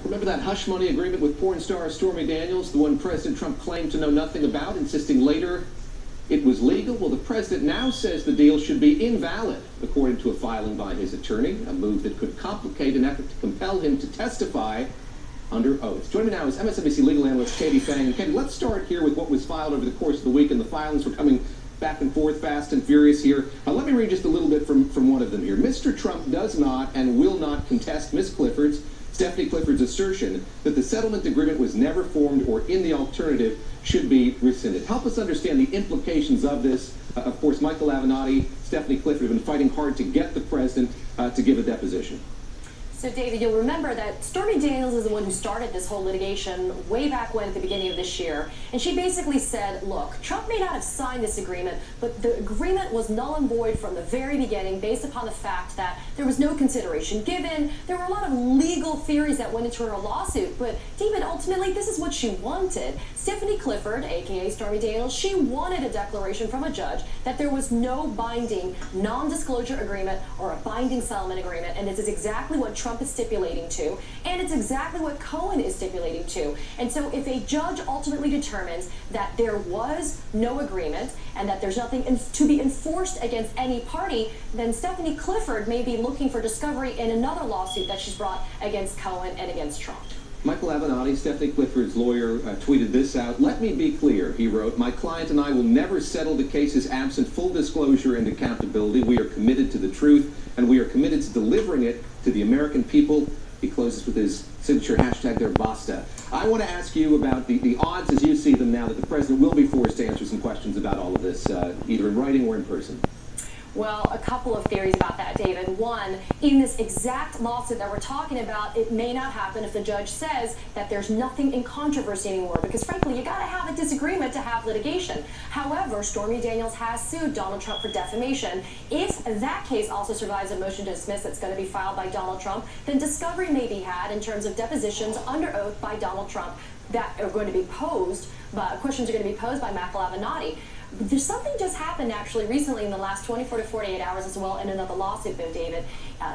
Remember that hush money agreement with porn star Stormy Daniels, the one President Trump claimed to know nothing about, insisting later it was legal? Well, the president now says the deal should be invalid, according to a filing by his attorney, a move that could complicate an effort to compel him to testify under oath. Joining me now is MSNBC legal analyst Katie Phang. Katie, let's start here with what was filed over the course of the week, and the filings were coming back and forth, fast and furious here. Let me read just a little bit from one of them here. Mr. Trump does not and will not contest Stephanie Clifford's assertion that the settlement agreement was never formed or, in the alternative, should be rescinded. Help us understand the implications of this. Of course, Michael Avenatti, Stephanie Clifford have been fighting hard to get the president to give a deposition. So, David, you'll remember that Stormy Daniels is the one who started this whole litigation way back when, at the beginning of this year. And she basically said, look, Trump may not have signed this agreement, but the agreement was null and void from the very beginning based upon the fact that there was no consideration given. There were a lot of legal theories that went into her lawsuit. But, David, ultimately, this is what she wanted. Stephanie Clifford, a.k.a. Stormy Daniels, she wanted a declaration from a judge that there was no binding non-disclosure agreement or a binding settlement agreement. And this is exactly what Trump is stipulating to, and it's exactly what Cohen is stipulating to. And so if a judge ultimately determines that there was no agreement and that there's nothing to be enforced against any party, then Stephanie Clifford may be looking for discovery in another lawsuit that she's brought against Cohen and against Trump. Michael Avenatti, Stephanie Clifford's lawyer, tweeted this out. "Let me be clear," he wrote, "my client and I will never settle the cases absent full disclosure and accountability. We are committed to the truth, and we are committed to delivering it to the American people." He closes with his signature hashtag there, basta. I want to ask you about the odds as you see them now that the president will be forced to answer some questions about all of this, either in writing or in person. Well, a couple of theories about that, David. One, in this exact lawsuit that we're talking about, it may not happen if the judge says that there's nothing in controversy anymore, because frankly, you got to have a disagreement to have litigation. However, Stormy Daniels has sued Donald Trump for defamation. If that case also survives a motion to dismiss that's going to be filed by Donald Trump, then discovery may be had in terms of depositions under oath by Donald Trump that are going to be posed, questions are going to be posed by Michael Avenatti. There's something just happened actually recently in the last 24 to 48 hours as well in another lawsuit, though, David.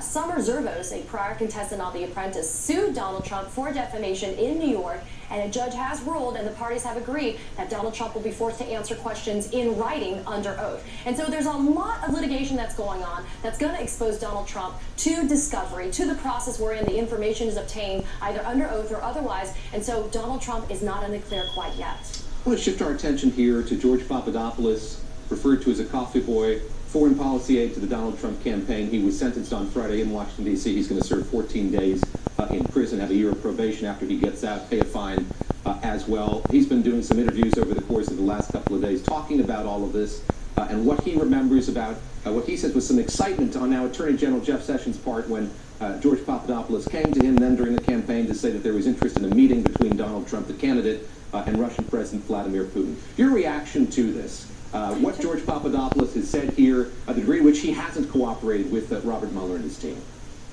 Summer Zervos, a prior contestant on The Apprentice, sued Donald Trump for defamation in New York, and a judge has ruled and the parties have agreed that Donald Trump will be forced to answer questions in writing under oath. And so there's a lot of litigation that's going on that's going to expose Donald Trump to discovery, to the process wherein the information is obtained either under oath or otherwise. And so Donald Trump is not in the clear quite yet. I want to shift our attention here to George Papadopodolus, referred to as a coffee boy, foreign policy aide to the Donald Trump campaign. He was sentenced on Friday in Washington, D.C. He's going to serve 14 days in prison, have a year of probation after he gets out, pay a fine as well. He's been doing some interviews over the course of the last couple of days talking about all of this and what he remembers about what he says was some excitement on now Attorney General Jeff Sessions' part when George Papadopodolus came to him then during the campaign to say that there was interest in a meeting between Donald Trump, the candidate, and Russian President Vladimir Putin. Your reaction to this, what George Papadopodolus has said here, the degree to which he hasn't cooperated with Robert Mueller and his team?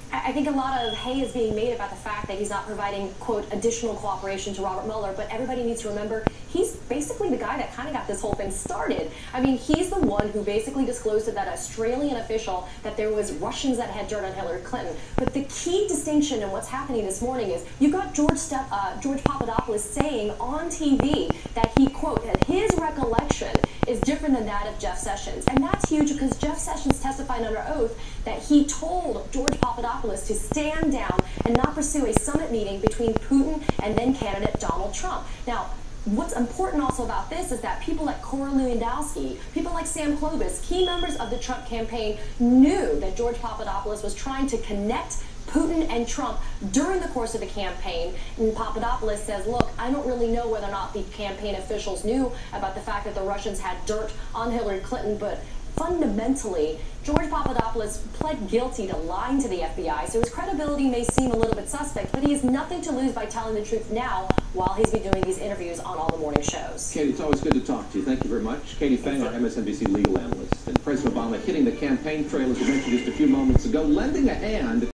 I think a lot of hay is being made about the fact that he's not providing, quote, additional cooperation to Robert Mueller, but everybody needs to remember he's basically the guy that kind of got this whole thing started. I mean, he's the one who basically disclosed to that Australian official that there was Russians that had dirt on Hillary Clinton. But the key distinction in what's happening this morning is you've got George Papadopoulos saying on TV that he, quote, that his recollection is different than that of Jeff Sessions. And that's huge because Jeff Sessions testified under oath that he told George Papadopoulos to stand down and not pursue a summit meeting between Putin and then candidate Donald Trump. Now, what's important also about this is that people like Cora Lewandowski, people like Sam Klobas, key members of the Trump campaign knew that George Papadopoulos was trying to connect Putin and Trump during the course of the campaign. And Papadopoulos says, look, I don't really know whether or not the campaign officials knew about the fact that the Russians had dirt on Hillary Clinton, but fundamentally, George Papadopoulos pled guilty to lying to the FBI, so his credibility may seem a little bit suspect, but he has nothing to lose by telling the truth now while he's been doing these interviews on all the morning shows. Katie, it's always good to talk to you. Thank you very much. Katie Phang, our MSNBC legal analyst. And President Obama hitting the campaign trail, as we mentioned just a few moments ago, lending a hand